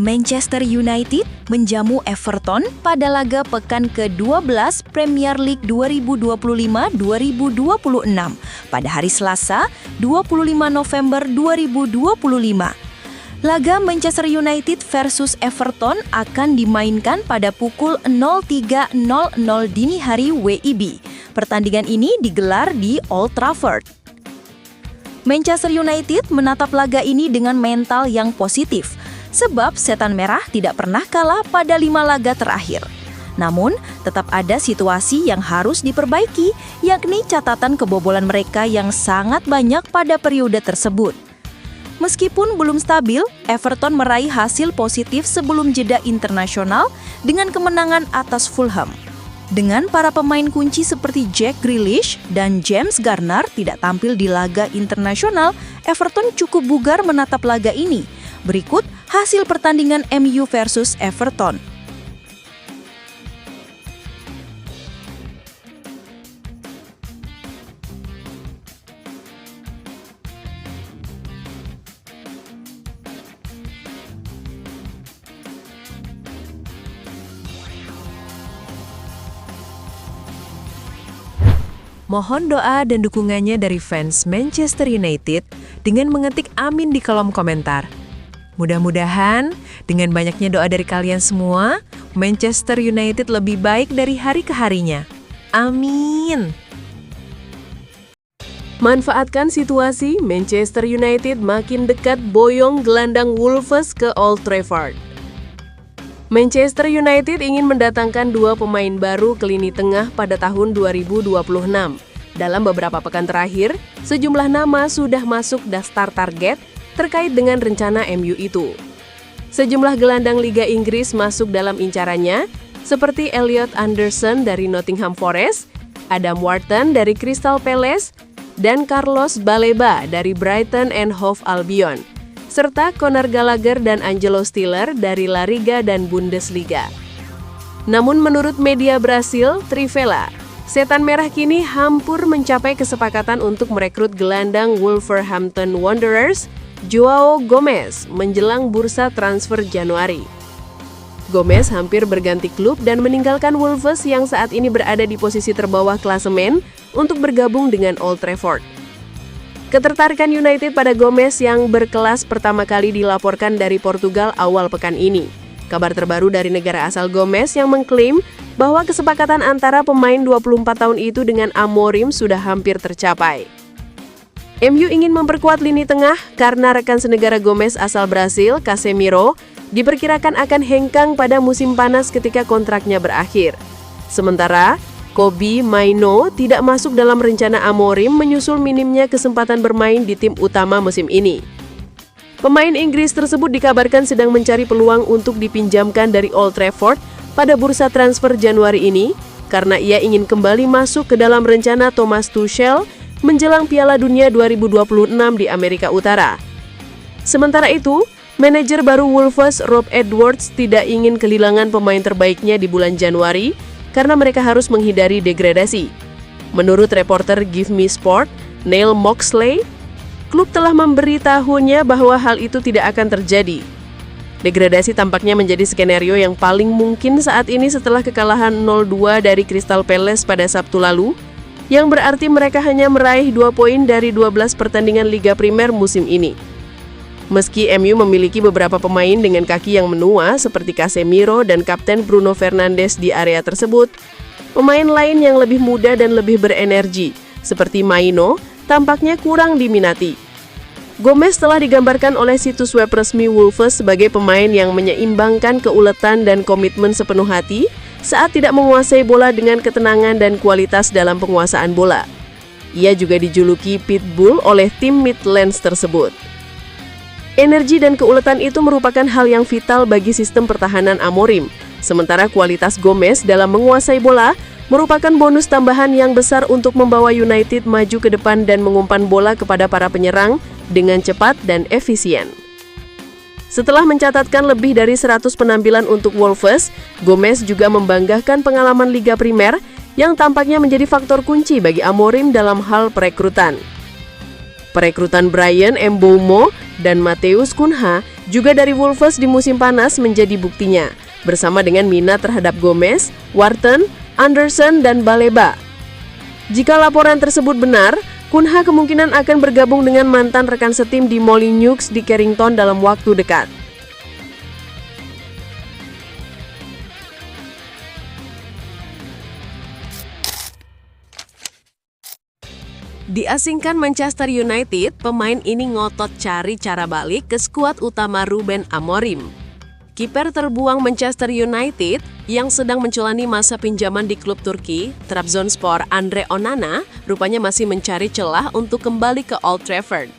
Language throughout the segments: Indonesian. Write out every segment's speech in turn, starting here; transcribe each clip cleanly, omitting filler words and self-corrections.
Manchester United menjamu Everton pada laga pekan ke-12 Premier League 2025-2026 pada hari Selasa, 25 November 2025. Laga Manchester United versus Everton akan dimainkan pada pukul 03.00 dini hari WIB. Pertandingan ini digelar di Old Trafford. Manchester United menatap laga ini dengan mental yang positif, sebab Setan Merah tidak pernah kalah pada 5 laga terakhir. Namun, tetap ada situasi yang harus diperbaiki, yakni catatan kebobolan mereka yang sangat banyak pada periode tersebut. Meskipun belum stabil, Everton meraih hasil positif sebelum jeda internasional dengan kemenangan atas Fulham. Dengan para pemain kunci seperti Jack Grealish dan James Garner tidak tampil di laga internasional, Everton cukup bugar menatap laga ini. Berikut hasil pertandingan MU versus Everton. Mohon doa dan dukungannya dari fans Manchester United dengan mengetik amin di kolom komentar. Mudah-mudahan dengan banyaknya doa dari kalian semua, Manchester United lebih baik dari hari ke harinya. Amin. Manfaatkan situasi, Manchester United makin dekat boyong gelandang Wolves ke Old Trafford. Manchester United ingin mendatangkan 2 pemain baru ke lini tengah pada tahun 2026. Dalam beberapa pekan terakhir, sejumlah nama sudah masuk daftar target terkait dengan rencana MU itu. Sejumlah gelandang Liga Inggris masuk dalam incarannya, seperti Elliot Anderson dari Nottingham Forest, Adam Wharton dari Crystal Palace, dan Carlos Baleba dari Brighton and Hove Albion, serta Conor Gallagher dan Angelo Stiller dari La Liga dan Bundesliga. Namun menurut media Brasil, Trivela, Setan Merah kini hampir mencapai kesepakatan untuk merekrut gelandang Wolverhampton Wanderers, Joao Gomez, menjelang bursa transfer Januari. Gomez hampir berganti klub dan meninggalkan Wolves yang saat ini berada di posisi terbawah klasemen untuk bergabung dengan Old Trafford. Ketertarikan United pada Gomez yang berkelas pertama kali dilaporkan dari Portugal awal pekan ini. Kabar terbaru dari negara asal Gomez yang mengklaim bahwa kesepakatan antara pemain 24 tahun itu dengan Amorim sudah hampir tercapai. MU ingin memperkuat lini tengah karena rekan senegara Gomez asal Brasil, Casemiro, diperkirakan akan hengkang pada musim panas ketika kontraknya berakhir. Sementara, Kobbie Mainoo tidak masuk dalam rencana Amorim menyusul minimnya kesempatan bermain di tim utama musim ini. Pemain Inggris tersebut dikabarkan sedang mencari peluang untuk dipinjamkan dari Old Trafford pada bursa transfer Januari ini karena ia ingin kembali masuk ke dalam rencana Thomas Tuchel menjelang Piala Dunia 2026 di Amerika Utara. Sementara itu, manajer baru Wolves Rob Edwards tidak ingin kehilangan pemain terbaiknya di bulan Januari karena mereka harus menghindari degradasi. Menurut reporter Give Me Sport, Neil Moxley, klub telah memberitahunya bahwa hal itu tidak akan terjadi. Degradasi tampaknya menjadi skenario yang paling mungkin saat ini setelah kekalahan 0-2 dari Crystal Palace pada Sabtu lalu, yang berarti mereka hanya meraih 2 poin dari 12 pertandingan Liga Primer musim ini. Meski MU memiliki beberapa pemain dengan kaki yang menua seperti Casemiro dan Kapten Bruno Fernandes di area tersebut, pemain lain yang lebih muda dan lebih berenergi seperti Mainoo tampaknya kurang diminati. Gomez telah digambarkan oleh situs web resmi Wolves sebagai pemain yang menyeimbangkan keuletan dan komitmen sepenuh hati saat tidak menguasai bola dengan ketenangan dan kualitas dalam penguasaan bola. Ia juga dijuluki Pitbull oleh tim Midlands tersebut. Energi dan keuletan itu merupakan hal yang vital bagi sistem pertahanan Amorim, sementara kualitas Gomez dalam menguasai bola merupakan bonus tambahan yang besar untuk membawa United maju ke depan dan mengumpan bola kepada para penyerang dengan cepat dan efisien. Setelah mencatatkan lebih dari 100 penampilan untuk Wolves, Gomez juga membanggakan pengalaman Liga Primer yang tampaknya menjadi faktor kunci bagi Amorim dalam hal perekrutan. Perekrutan Bryan Mbeumo Dan Matheus Cunha juga dari Wolves di musim panas menjadi buktinya, bersama dengan minat terhadap Gomez, Wharton, Anderson, dan Baleba. Jika laporan tersebut benar, Cunha kemungkinan akan bergabung dengan mantan rekan setim di Molineux di Carrington dalam waktu dekat. Diasingkan Manchester United, pemain ini ngotot cari cara balik ke skuad utama Ruben Amorim. Kiper terbuang Manchester United yang sedang menjalani masa pinjaman di klub Turki, Trabzonspor Andre Onana, rupanya masih mencari celah untuk kembali ke Old Trafford.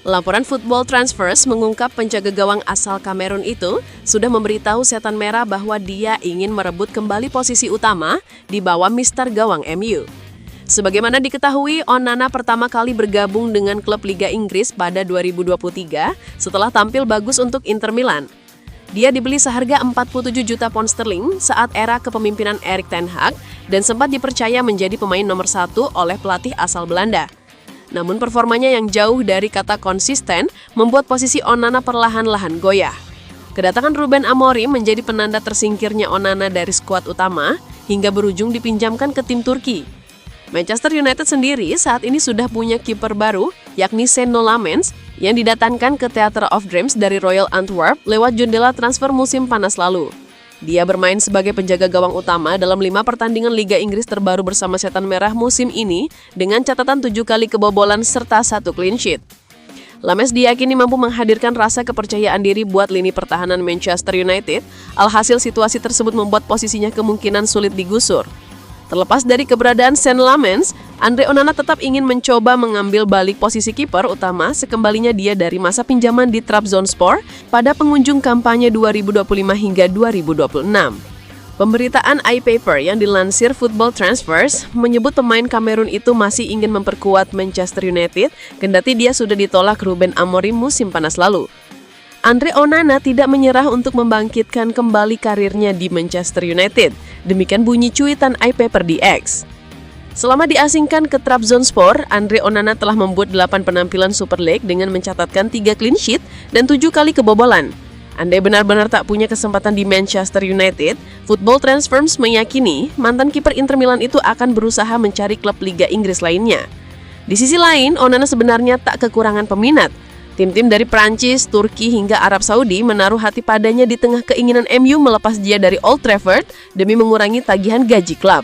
Laporan Football Transfers mengungkap penjaga gawang asal Kamerun itu sudah memberitahu Setan Merah bahwa dia ingin merebut kembali posisi utama di bawah Mister Gawang MU. Sebagaimana diketahui, Onana pertama kali bergabung dengan klub Liga Inggris pada 2023 setelah tampil bagus untuk Inter Milan. Dia dibeli seharga 47 juta pound sterling saat era kepemimpinan Erik ten Hag dan sempat dipercaya menjadi pemain nomor 1 oleh pelatih asal Belanda. Namun performanya yang jauh dari kata konsisten membuat posisi Onana perlahan-lahan goyah. Kedatangan Ruben Amorim menjadi penanda tersingkirnya Onana dari skuad utama hingga berujung dipinjamkan ke tim Turki. Manchester United sendiri saat ini sudah punya kiper baru, yakni Seno Lamens, yang didatangkan ke Theatre of Dreams dari Royal Antwerp lewat jendela transfer musim panas lalu. Dia bermain sebagai penjaga gawang utama dalam 5 pertandingan Liga Inggris terbaru bersama Setan Merah musim ini dengan catatan 7 kali kebobolan serta 1 clean sheet. Lamens diyakini mampu menghadirkan rasa kepercayaan diri buat lini pertahanan Manchester United, alhasil situasi tersebut membuat posisinya kemungkinan sulit digusur. Terlepas dari keberadaan Sen Lamens, Andre Onana tetap ingin mencoba mengambil balik posisi kiper utama sekembalinya dia dari masa pinjaman di Trabzonspor pada pengunjung kampanye 2025 hingga 2026. Pemberitaan iPaper yang dilansir Football Transfers menyebut pemain Kamerun itu masih ingin memperkuat Manchester United, kendati dia sudah ditolak Ruben Amorim musim panas lalu. Andre Onana tidak menyerah untuk membangkitkan kembali karirnya di Manchester United. Demikian bunyi cuitan iPaper di X. Selama diasingkan ke Trabzonspor, Andre Onana telah membuat 8 penampilan Super League dengan mencatatkan 3 clean sheet dan 7 kali kebobolan. Andai benar-benar tak punya kesempatan di Manchester United, Football Transfers meyakini mantan kiper Inter Milan itu akan berusaha mencari klub Liga Inggris lainnya. Di sisi lain, Onana sebenarnya tak kekurangan peminat. Tim-tim dari Prancis, Turki hingga Arab Saudi menaruh hati padanya di tengah keinginan MU melepas dia dari Old Trafford demi mengurangi tagihan gaji klub.